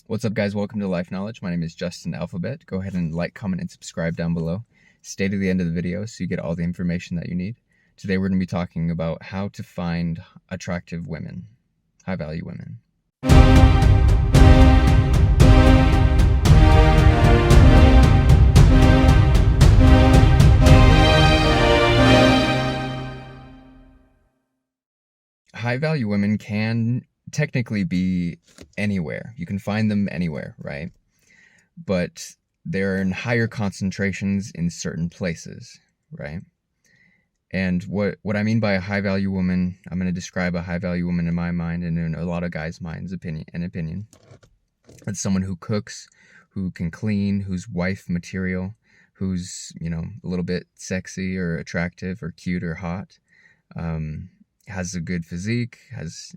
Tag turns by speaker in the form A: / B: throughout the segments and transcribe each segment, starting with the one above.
A: What's up, guys? Welcome to Life Knowledge. My name is Justin Alphabet. Go ahead and like, comment, and subscribe down below. Stay to the end of the video so you get all the information that you need. Today we're going to be talking about how to find attractive women, high-value women. High-value women can technically be anywhere. You can find them anywhere, right? But they're in higher concentrations in certain places, right? And what I mean by a high-value woman, I'm going to describe a high-value woman in my mind and in a lot of guys' minds' opinion. It's someone who cooks, who can clean, who's wife material, who's, a little bit sexy or attractive or cute or hot, has a good physique, has,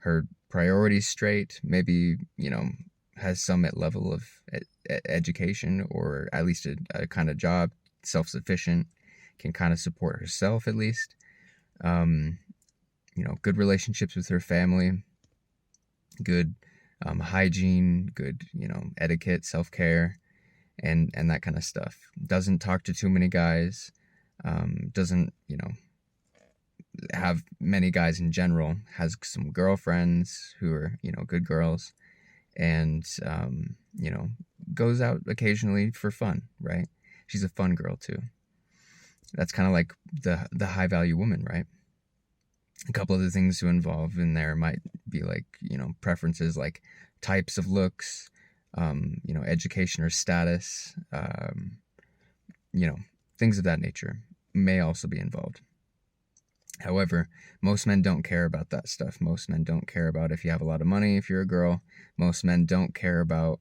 A: her priorities straight, maybe, has some level of education or at least a kind of job, self-sufficient, can kind of support herself at least, good relationships with her family, good hygiene, good, etiquette, self-care, and that kind of stuff. Doesn't talk to too many guys, doesn't, have many guys in general, has some girlfriends who are, good girls, and, goes out occasionally for fun, right? She's a fun girl too. That's kind of like the high-value woman, right? A couple of the things to involve in there might be like, preferences like types of looks, education or status, things of that nature may also be involved. However, most men don't care about that stuff. Most men don't care about if you have a lot of money, if you're a girl. Most men don't care about,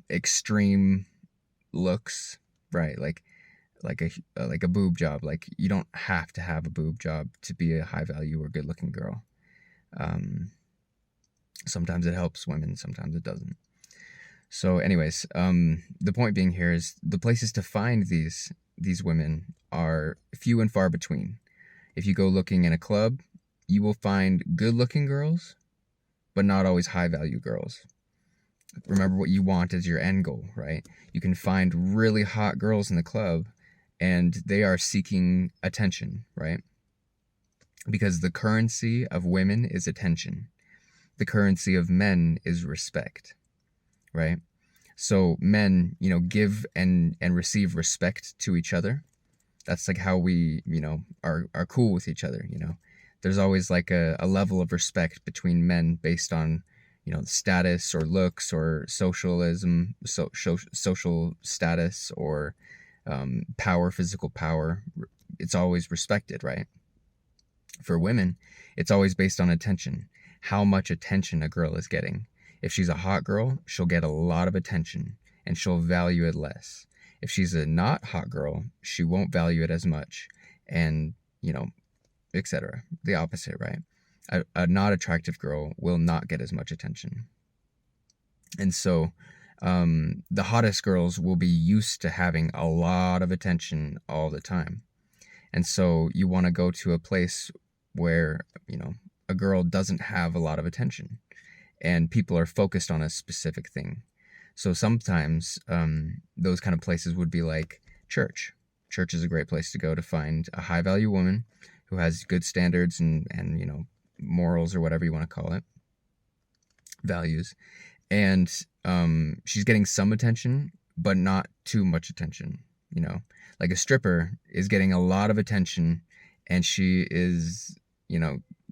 A: extreme looks, right? Like a boob job. Like, you don't have to have a boob job to be a high value or good looking girl. Sometimes it helps women, sometimes it doesn't. So anyways, the point being here is the places to find these women are few and far between. If you go looking in a club, you will find good looking girls, but not always high value girls. Remember, what you want is your end goal, right? You can find really hot girls in the club and they are seeking attention, right? Because the currency of women is attention. The currency of men is respect, right? So men, give and receive respect to each other. That's like how we, are cool with each other, There's always like a level of respect between men based on, status or looks or socialism, social status or power, physical power. It's always respected, right? For women, it's always based on attention. How much attention a girl is getting. If she's a hot girl, she'll get a lot of attention and she'll value it less. If she's a not hot girl, she won't value it as much, and, etc. The opposite, right? A not attractive girl will not get as much attention. And so the hottest girls will be used to having a lot of attention all the time. And so you want to go to a place where, a girl doesn't have a lot of attention and people are focused on a specific thing. So sometimes those kind of places would be like church. Church is a great place to go to find a high-value woman who has good standards and morals or whatever you want to call it, values. And she's getting some attention, but not too much attention, Like a stripper is getting a lot of attention and she is,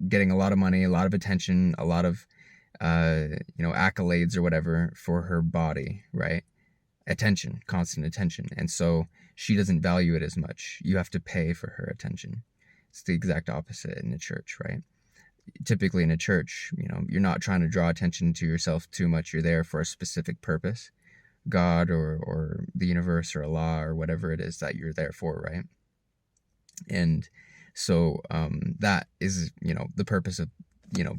A: getting a lot of money, a lot of attention, a lot of accolades or whatever for her body, right? Attention, constant attention. And so she doesn't value it as much. You have to pay for her attention. It's the exact opposite in the church, right? Typically in a church, you're not trying to draw attention to yourself too much. You're there for a specific purpose, God or the universe or Allah or whatever it is that you're there for, right? And so that is, the purpose of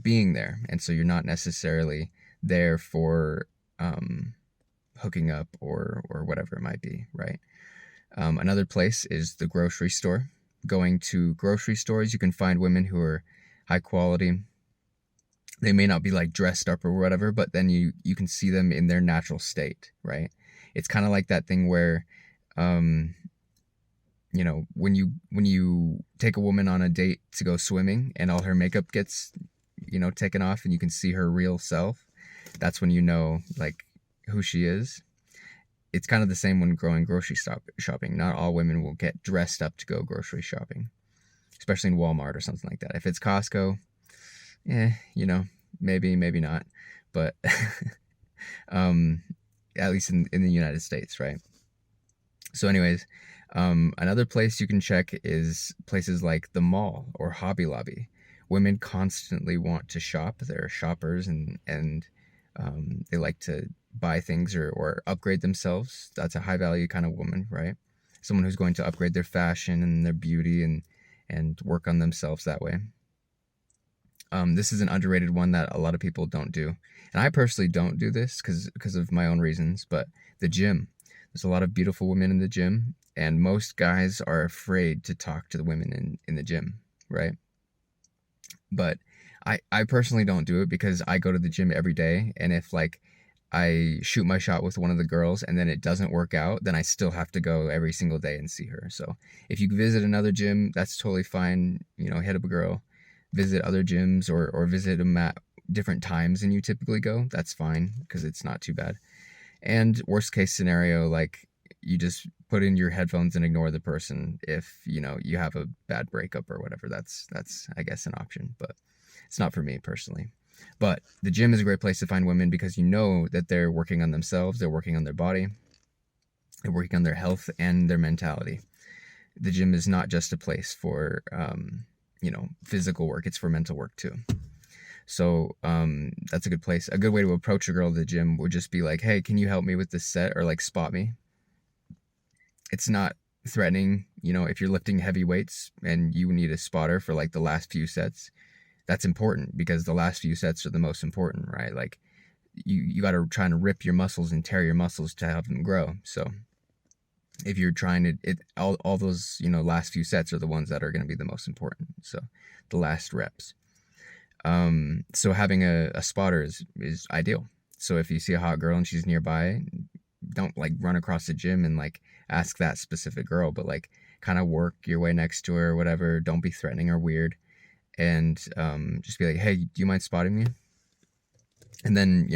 A: being there. And so you're not necessarily there for hooking up or whatever it might be, right? Another place is the grocery store. Going to grocery stores, you can find women who are high quality, They may not be like dressed up or whatever, but then you can see them in their natural state, right? It's kind of like that thing where, um, when you take a woman on a date to go swimming and all her makeup gets, taken off and you can see her real self. That's when you know like who she is. It's kind of the same when going shopping. Not all women will get dressed up to go grocery shopping, especially in Walmart or something like that. If it's Costco, eh, maybe not, but um, at least in the United States, right? So, anyways, another place you can check is places like the mall or Hobby Lobby. Women constantly want to shop. They're shoppers, and they like to buy things or upgrade themselves. That's a high value kind of woman, right? Someone who's going to upgrade their fashion and their beauty and work on themselves that way. This is an underrated one that a lot of people don't do, and I personally don't do this because of my own reasons. But the gym, there's a lot of beautiful women in the gym, and most guys are afraid to talk to the women in the gym, right? But I personally don't do it because I go to the gym every day, and if like I shoot my shot with one of the girls and then it doesn't work out, then I still have to go every single day and see her. So if you visit another gym, that's totally fine. Hit up a girl, visit other gyms or visit them at different times than you typically go. That's fine because it's not too bad. And worst case scenario, like you just put in your headphones and ignore the person if you have a bad breakup or whatever. That's I guess an option, but it's not for me personally. But the gym is a great place to find women because you know that they're working on themselves, they're working on their body, they're working on their health and their mentality. The gym is not just a place for physical work, it's for mental work too. So that's a good place. A good way to approach a girl at the gym would just be like, hey, can you help me with this set, or like spot me? It's not threatening. If you're lifting heavy weights and you need a spotter for like the last few sets, that's important because the last few sets are the most important, right? Like you got to try and rip your muscles and tear your muscles to have them grow. So if you're trying to, all those, last few sets are the ones that are going to be the most important. So the last reps. So having a spotter is ideal. So if you see a hot girl and she's nearby, don't like run across the gym and like ask that specific girl, but like kind of work your way next to her or whatever. Don't be threatening or weird. And just be like, hey, do you mind spotting me? And then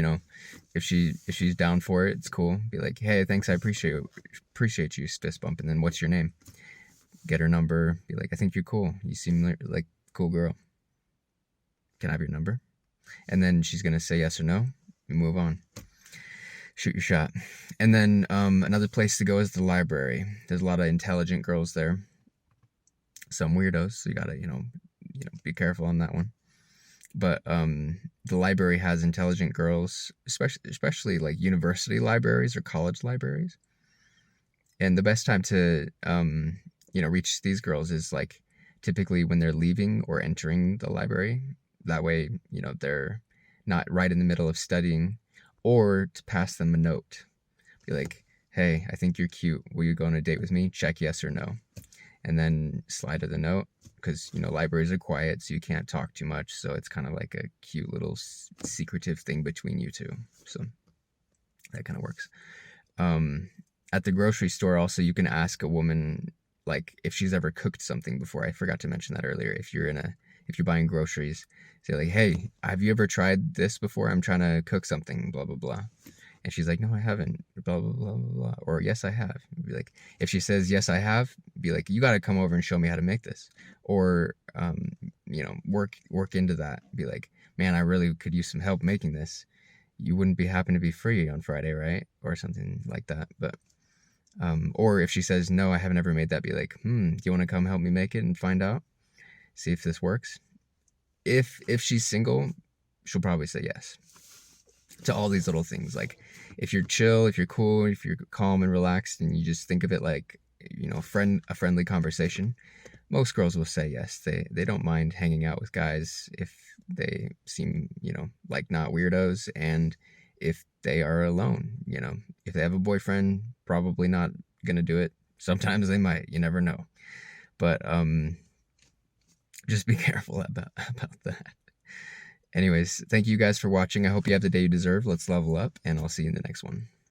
A: if she's down for it, it's cool. Be like, hey, thanks, I appreciate you, fist bump. And then what's your name? Get her number. Be like, I think you're cool. You seem like a cool girl. Can I have your number? And then she's gonna say yes or no. You move on. Shoot your shot. And then another place to go is the library. There's a lot of intelligent girls there. Some weirdos, so you gotta be careful on that one. But the library has intelligent girls, especially like university libraries or college libraries. And the best time to reach these girls is like typically when they're leaving or entering the library. That way, they're not right in the middle of studying, or to pass them a note. Be like, hey, I think you're cute. Will you go on a date with me? Check yes or no. And then slide her the note, because libraries are quiet, so you can't talk too much. So it's kind of like a cute little secretive thing between you two. So that kind of works. At the grocery store, also, you can ask a woman like if she's ever cooked something before. I forgot to mention that earlier. If you're buying groceries, say like, hey, have you ever tried this before? I'm trying to cook something, blah blah blah. And she's like, no, I haven't, blah, blah, blah, blah, blah. Or, yes, I have. Be like, if she says, yes, I have, be like, you got to come over and show me how to make this. Or, work into that. Be like, man, I really could use some help making this. You wouldn't happen to be free on Friday, right? Or something like that. But, or if she says, no, I haven't ever made that, be like, do you want to come help me make it and find out? See if this works. If she's single, she'll probably say yes to all these little things. Like if you're chill, if you're cool, if you're calm and relaxed, and you just think of it like a friendly conversation, most girls will say yes. They don't mind hanging out with guys if they seem like not weirdos, and if they are alone. If they have a boyfriend, probably not gonna do it. Sometimes they might, you never know. But just be careful about that. Anyways, thank you guys for watching. I hope you have the day you deserve. Let's level up, and I'll see you in the next one.